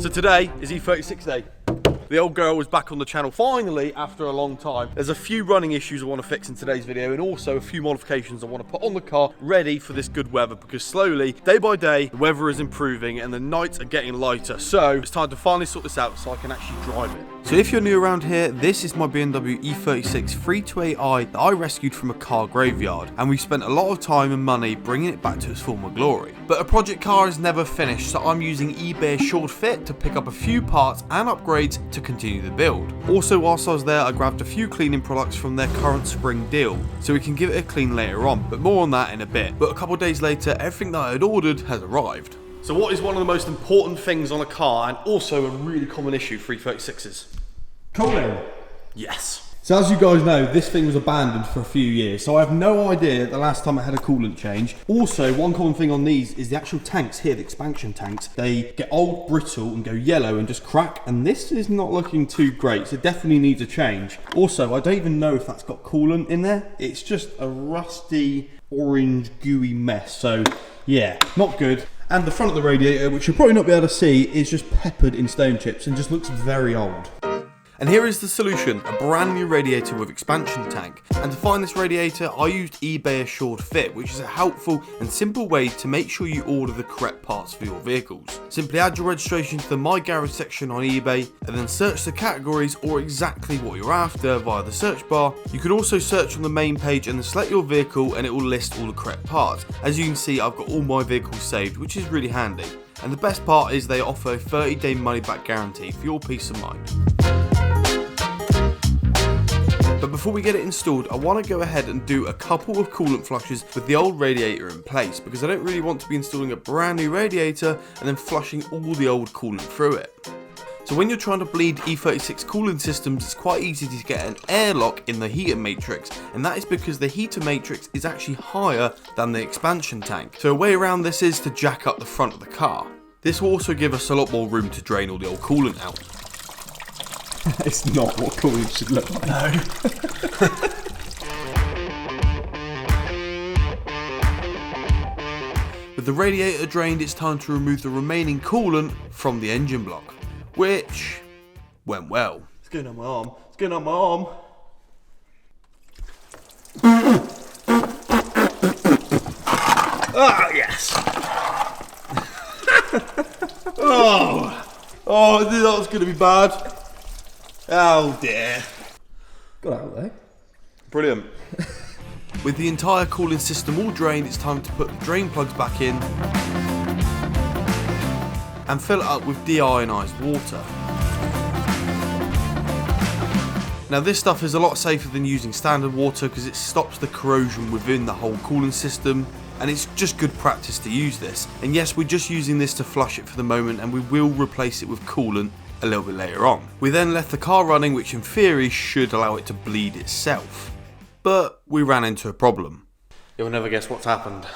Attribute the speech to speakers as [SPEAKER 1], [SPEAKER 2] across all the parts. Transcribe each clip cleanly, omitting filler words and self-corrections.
[SPEAKER 1] So today is E36 day. The old girl is back on the channel finally after a long time. There's a few running issues I want to fix in today's video and also a few modifications I want to put on the car ready for this good weather, because slowly, day by day, the weather is improving and the nights are getting lighter. So it's time to finally sort this out so I can actually drive it. So if you're new around here, this is my Bmw E36 328i that I rescued from a car graveyard, and we've spent a lot of time and money bringing it back to its former glory. But a project car is never finished, so I'm using eBay Assured Fit to pick up a few parts and upgrades to continue the build. Also, whilst I was there, I grabbed a few cleaning products from their current spring deal, so we can give it a clean later on, but more on that in a bit. But a couple of days later, everything that I had ordered has arrived. So what is one of the most important things on a car, and also a really common issue for E36s?
[SPEAKER 2] Cooling.
[SPEAKER 1] Yes.
[SPEAKER 2] So as you guys know, this thing was abandoned for a few years, so I have no idea the last time it had a coolant change. Also, one common thing on these is the actual tanks here, the expansion tanks. They get old, brittle, and go yellow and just crack, and this is not looking too great, so it definitely needs a change. Also, I don't even know if that's got coolant in there. It's just a rusty, orange, gooey mess, so yeah, not good. And the front of the radiator, which you'll probably not be able to see, is just peppered in stone chips and just looks very old.
[SPEAKER 1] And here is the solution, a brand new radiator with expansion tank. And to find this radiator, I used eBay Assured Fit, which is a helpful and simple way to make sure you order the correct parts for your vehicles. Simply add your registration to the My Garage section on eBay, and then search the categories or exactly what you're after via the search bar. You can also search on the main page and then select your vehicle, and it will list all the correct parts. As you can see, I've got all my vehicles saved, which is really handy. And the best part is they offer a 30-day money-back guarantee for your peace of mind. But before we get it installed, I want to go ahead and do a couple of coolant flushes with the old radiator in place, because I don't really want to be installing a brand new radiator and then flushing all the old coolant through it. So when you're trying to bleed E36 coolant systems, it's quite easy to get an airlock in the heater matrix, and that is because the heater matrix is actually higher than the expansion tank. So a way around this is to jack up the front of the car. This will also give us a lot more room to drain all the old coolant out.
[SPEAKER 2] It's not what coolant should look like.
[SPEAKER 1] No. With the radiator drained, it's time to remove the remaining coolant from the engine block, which went well.
[SPEAKER 2] It's going on my arm. It's going on my arm.
[SPEAKER 1] Ah, yes. Oh, I knew that was going to be bad. Oh dear.
[SPEAKER 2] Got out there.
[SPEAKER 1] Brilliant. With the entire cooling system all drained, it's time to put the drain plugs back in and fill it up with deionized water. Now this stuff is a lot safer than using standard water because it stops the corrosion within the whole cooling system, and it's just good practice to use this. And yes, we're just using this to flush it for the moment, and we will replace it with coolant a little bit later on. We then left the car running, which in theory should allow it to bleed itself. But we ran into a problem. You'll never guess what's happened.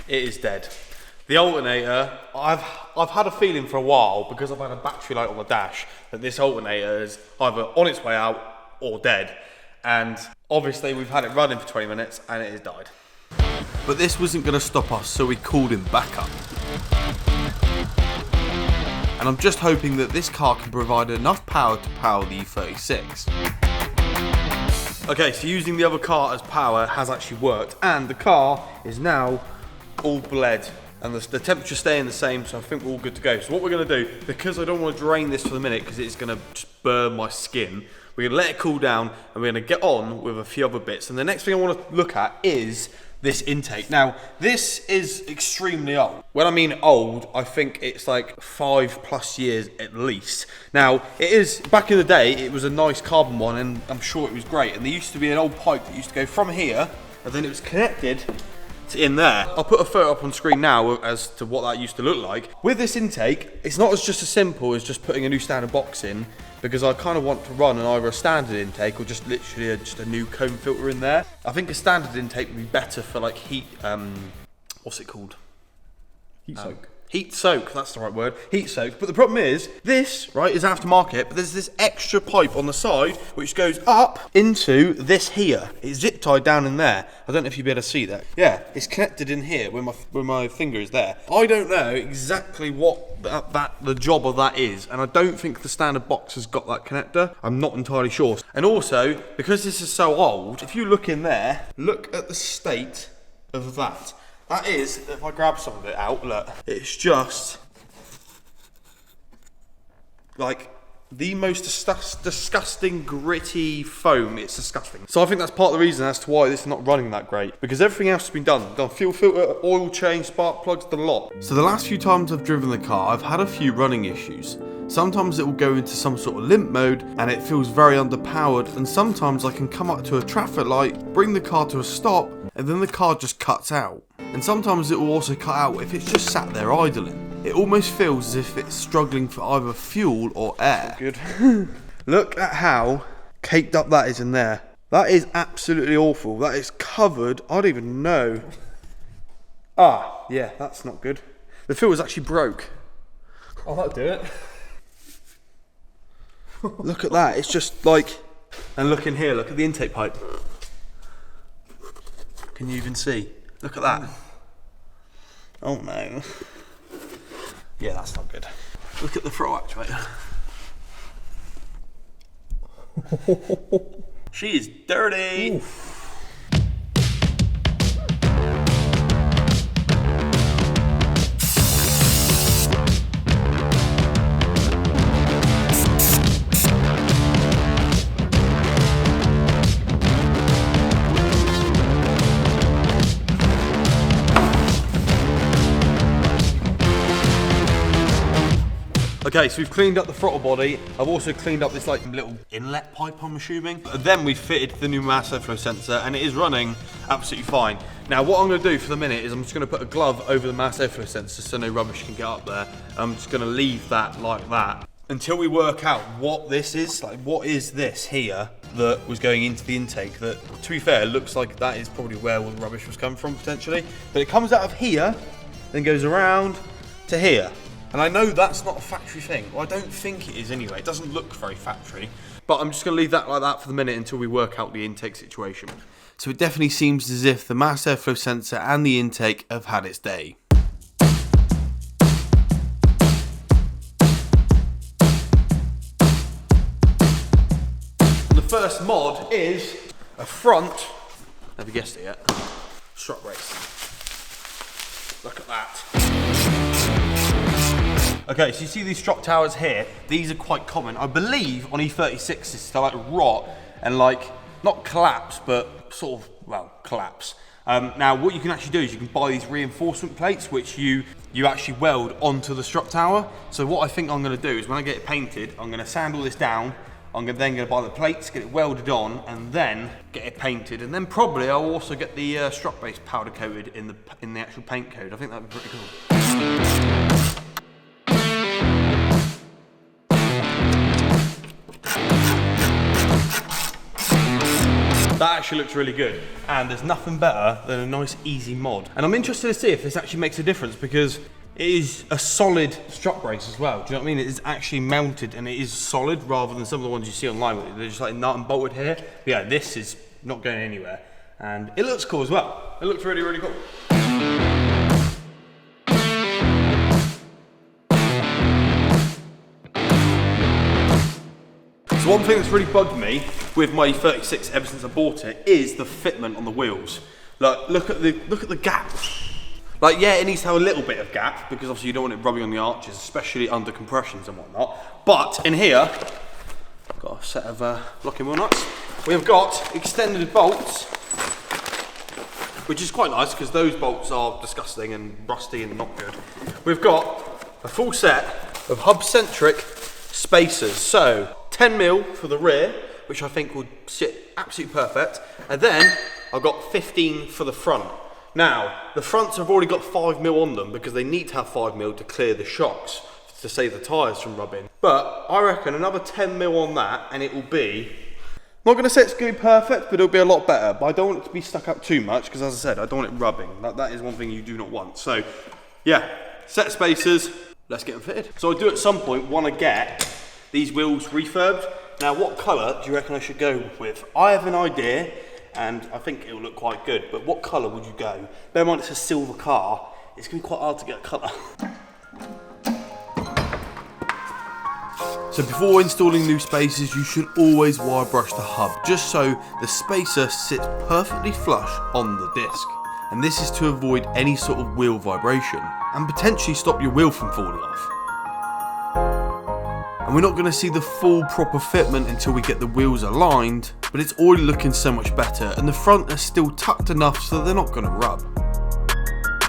[SPEAKER 1] It is dead. The alternator, I've had a feeling for a while, because I've had a battery light on the dash, that this alternator is either on its way out or dead. And obviously we've had it running for 20 minutes and it has died. But this wasn't going to stop us, so we called him back up. And I'm just hoping that this car can provide enough power to power the E36. Okay, so using the other car as power has actually worked, and the car is now all bled, and the temperature's staying the same, so I think we're all good to go. So what we're going to do, because I don't want to drain this for the minute because it's going to just burn my skin, we're going to let it cool down and we're going to get on with a few other bits. And the next thing I want to look at is this intake. Now, this is extremely old. When I mean old, I think it's like 5+ years at least. Now, it is, back in the day, it was a nice carbon one, and I'm sure it was great. And there used to be an old pipe that used to go from here, and then it was connected to in there. I'll put a photo up on screen now as to what that used to look like. With this intake, it's not just as simple as just putting a new standard box in, because I kind of want to run either a standard intake or just literally just a new cone filter in there. I think a standard intake would be better for like heat, what's it called?
[SPEAKER 2] Heat soak.
[SPEAKER 1] heat soak, that's the right word, heat soak. But the problem is, this, right, is aftermarket, but there's this extra pipe on the side which goes up into this here. It's zip tied down in there. I don't know if you'll be able to see that. Yeah, it's connected in here where my finger is there. I don't know exactly what the job of that is, and I don't think the standard box has got that connector. I'm not entirely sure. And also, because this is so old, if you look in there, look at the state of that. That is, if I grab some of it out, look, it's just like the most disgusting, gritty foam. It's disgusting. So I think that's part of the reason as to why this is not running that great, because everything else has been done. Done fuel filter, oil change, spark plugs, the lot. So the last few times I've driven the car, I've had a few running issues. Sometimes it will go into some sort of limp mode and it feels very underpowered, and sometimes I can come up to a traffic light, bring the car to a stop, and then the car just cuts out. And sometimes it will also cut out if it's just sat there idling. It almost feels as if it's struggling for either fuel or air. Good. Look at how caked up that is in there. That is absolutely awful. That is covered, I don't even know. Ah, yeah, that's not good. The filter's actually broke.
[SPEAKER 2] Oh, that'll do it.
[SPEAKER 1] Look at that, it's just like, and look in here, look at the intake pipe. Can you even see? Look at that. Oh no. Yeah, that's not good. Look at the throttle actuator. She is dirty. Oof. Okay, so we've cleaned up the throttle body. I've also cleaned up this like little inlet pipe, I'm assuming. Then we've fitted the new mass airflow sensor, and it is running absolutely fine. Now what I'm gonna do for the minute is I'm just gonna put a glove over the mass airflow sensor so no rubbish can get up there. I'm just gonna leave that like that until we work out what this is. Like, what is this here that was going into the intake that, to be fair, looks like that is probably where all the rubbish was coming from potentially. But it comes out of here, then goes around to here. And I know that's not a factory thing. Well, I don't think it is anyway. It doesn't look very factory. But I'm just going to leave that like that for the minute until we work out the intake situation. So it definitely seems as if the mass airflow sensor and the intake have had its day. The first mod is a front, have you guessed it yet? Strut brace. Look at that. Okay, so you see these strut towers here, these are quite common. I believe on E36s to like rot and like, not collapse, but sort of, well, collapse. Now what you can actually do is you can buy these reinforcement plates which you actually weld onto the strut tower. So what I think I'm going to do is when I get it painted, I'm going to sand all this down, I'm then going to buy the plates, get it welded on, and then get it painted. And then probably I'll also get the strut base powder coated in the actual paint code. I think that would be pretty cool. That actually looks really good, and there's nothing better than a nice easy mod. And I'm interested to see if this actually makes a difference, because it is a solid strut brace as well. Do you know what I mean? It is actually mounted and it is solid rather than some of the ones you see online. They're just like nut and bolted here. But yeah, this is not going anywhere, and it looks cool as well. It looks really, really cool. So one thing that's really bugged me with my E36 ever since I bought it is the fitment on the wheels. Like, look at the gap. Like, yeah, it needs to have a little bit of gap because obviously you don't want it rubbing on the arches, especially under compressions and whatnot. But in here, I've got a set of locking wheel nuts. We have got extended bolts, which is quite nice because those bolts are disgusting and rusty and not good. We've got a full set of hub-centric spacers. So 10mm for the rear, which I think will sit absolutely perfect. And then I've got 15 for the front. Now, the fronts have already got 5mm on them because they need to have 5mm to clear the shocks to save the tyres from rubbing. But I reckon another 10mm on that and it will be, I'm not going to say it's going to be perfect, but it'll be a lot better. But I don't want it to be stuck up too much because, as I said, I don't want it rubbing. That is one thing you do not want. So, yeah, set spacers, let's get them fitted. So I do at some point want to get these wheels refurbed. Now what colour do you reckon I should go with? I have an idea and I think it will look quite good, but what colour would you go? Bear in mind it's a silver car, it's going to be quite hard to get a colour. So before installing new spacers, you should always wire brush the hub, just so the spacer sits perfectly flush on the disc. And this is to avoid any sort of wheel vibration, and potentially stop your wheel from falling off. And we're not going to see the full proper fitment until we get the wheels aligned, but it's already looking so much better, and the front is still tucked enough so they're not going to rub.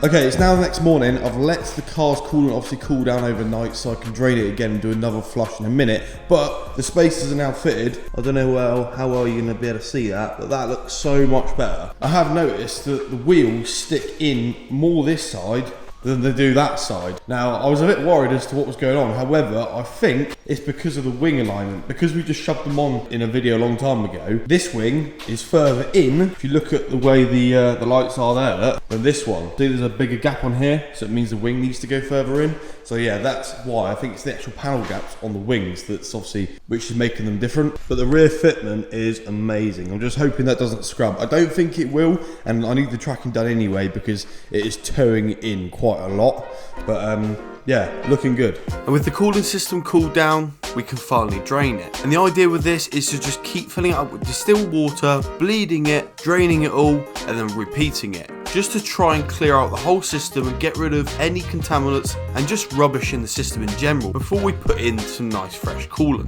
[SPEAKER 2] Okay, it's now the next morning. I've let the car's coolant obviously cool down overnight so I can drain it again and do another flush in a minute. But the spacers are now fitted. I don't know how well you're going to be able to see that, but that looks so much better. I have noticed that the wheels stick in more this side than they do that side. Now, I was a bit worried as to what was going on. However, I think it's because of the wing alignment. Because we just shoved them on in a video a long time ago, this wing is further in. If you look at the way the lights are there, than this one. See, there's a bigger gap on here, so it means the wing needs to go further in. So yeah, that's why. I think it's the actual panel gaps on the wings that's obviously, which is making them different. But the rear fitment is amazing. I'm just hoping that doesn't scrub. I don't think it will, and I need the tracking done anyway because it is towing in quite a lot. But yeah, looking good.
[SPEAKER 1] And with the cooling system cooled down, we can finally drain it. And the idea with this is to just keep filling it up with distilled water, bleeding it, draining it all, and then repeating it. Just to try and clear out the whole system and get rid of any contaminants and just rubbish in the system in general before we put in some nice fresh coolant.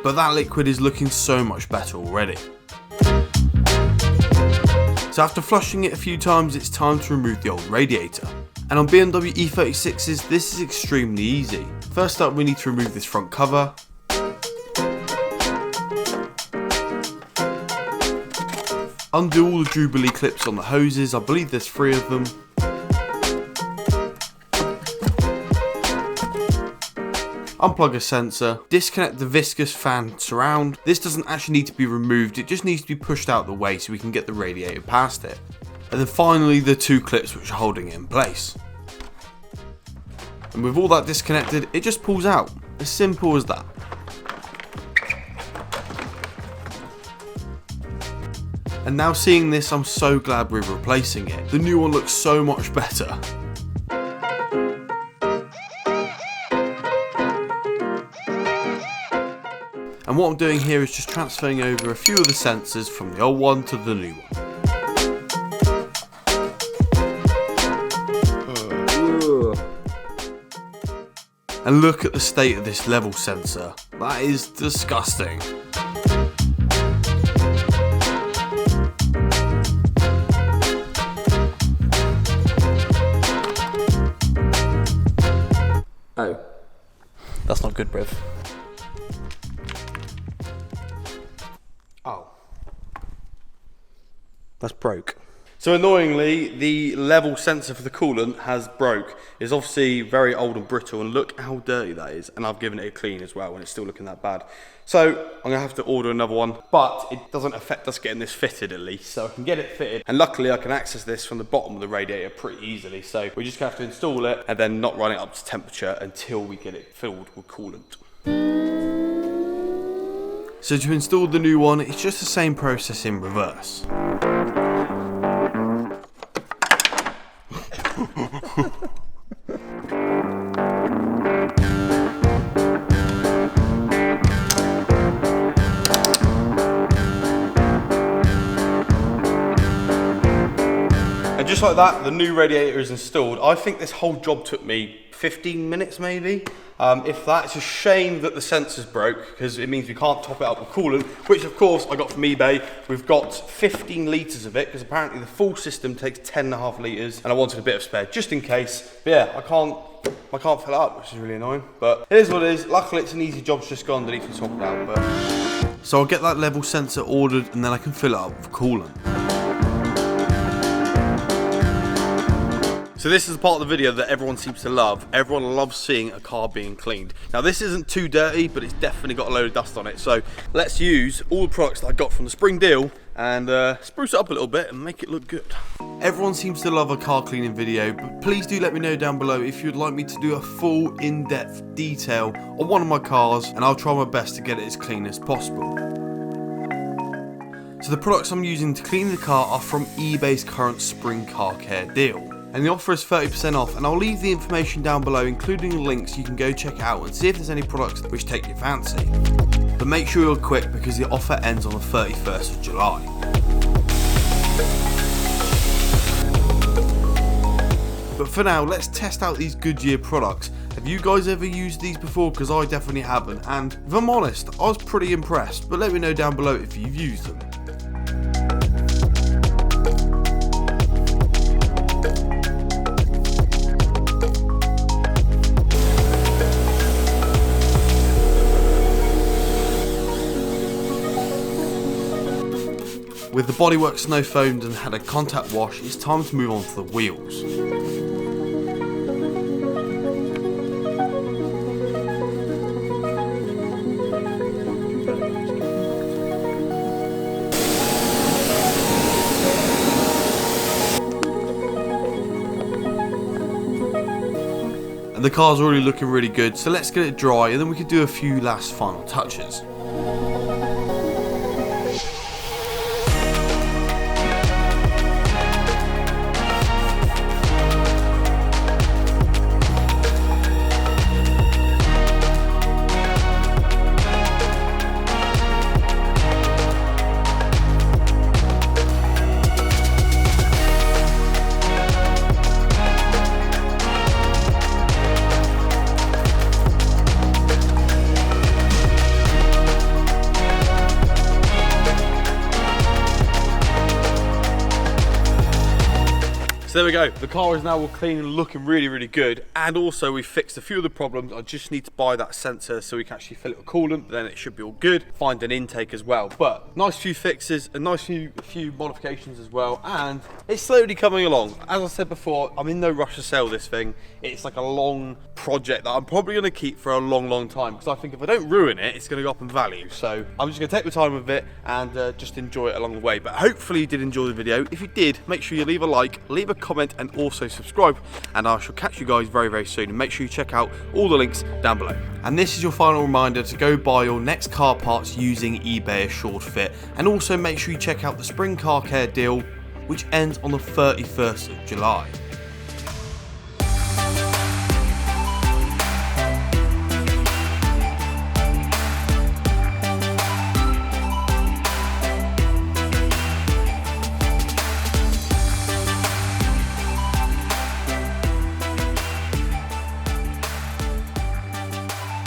[SPEAKER 1] But that liquid is looking so much better already. So after flushing it a few times, it's time to remove the old radiator. And on BMW E36s, this is extremely easy. First up, we need to remove this front cover. Undo all the Jubilee clips on the hoses, I believe there's 3 of them. Unplug a sensor, disconnect the viscous fan surround. This doesn't actually need to be removed, it just needs to be pushed out the way so we can get the radiator past it. And then finally the 2 clips which are holding it in place. And with all that disconnected, it just pulls out. As simple as that. And now seeing this, I'm so glad we're replacing it. The new one looks so much better. And what I'm doing here is just transferring over a few of the sensors from the old one to the new one. And look at the state of this level sensor. That is disgusting. Oh, that's not good, Briv. Oh, that's broke. So annoyingly, the level sensor for the coolant has broke. It's obviously very old and brittle, and look how dirty that is. And I've given it a clean as well, and it's still looking that bad. So I'm gonna have to order another one, but it doesn't affect us getting this fitted at least. So I can get it fitted, and luckily I can access this from the bottom of the radiator pretty easily. So we're just gonna have to install it and then not run it up to temperature until we get it filled with coolant. So to install the new one, it's just the same process in reverse. And just like that, the new radiator is installed. I think this whole job took me 15 minutes maybe. If that, it's a shame that the sensors broke because it means we can't top it up with coolant, which of course I got from eBay. We've got 15 litres of it because apparently the full system takes 10.5 litres, and I wanted a bit of spare just in case. But yeah, I can't fill it up, which is really annoying. But it is what it is. Luckily it's an easy job to just go underneath and swap it out. But so I'll get that level sensor ordered and then I can fill it up with coolant. So this is the part of the video that everyone seems to love. Everyone loves seeing a car being cleaned. Now this isn't too dirty, but it's definitely got a load of dust on it. So let's use all the products that I got from the spring deal and spruce it up a little bit and make it look good. Everyone seems to love a car cleaning video, but please do let me know down below if you'd like me to do a full in-depth detail on one of my cars, and I'll try my best to get it as clean as possible. So the products I'm using to clean the car are from eBay's current spring car care deal. And the offer is 30% off, and I'll leave the information down below including the links you can go check out and see if there's any products which take your fancy. But make sure you're quick because the offer ends on the 31st of July. But for now, let's test out these Goodyear products. Have you guys ever used these before? Because I definitely haven't, and if I'm honest, I was pretty impressed, but let me know down below if you've used them. With the bodywork snow foamed and had a contact wash, it's time to move on to the wheels. And the car's already looking really good, so let's get it dry and then we can do a few last final touches. So there we go, the car is now all clean and looking really good, and also we fixed a few of the problems. I just need to buy that sensor so we can actually fill it with coolant, then it should be all good. Find an intake as well, but nice few fixes, a nice few modifications as well, and it's slowly coming along. As I said before, I'm in no rush to sell this thing. It's like a long project that I'm probably going to keep for a long time, because I think if I don't ruin it, it's going to go up in value. So I'm just going to take the time with it and just enjoy it along the way. But hopefully you did enjoy the video. If you did, make sure you leave a like, leave a comment, and also subscribe, and I shall catch you guys very soon. And make sure you check out all the links down below. And this is your final reminder to go buy your next car parts using eBay Assured Fit, and also make sure you check out the spring car care deal, which ends on the 31st of July.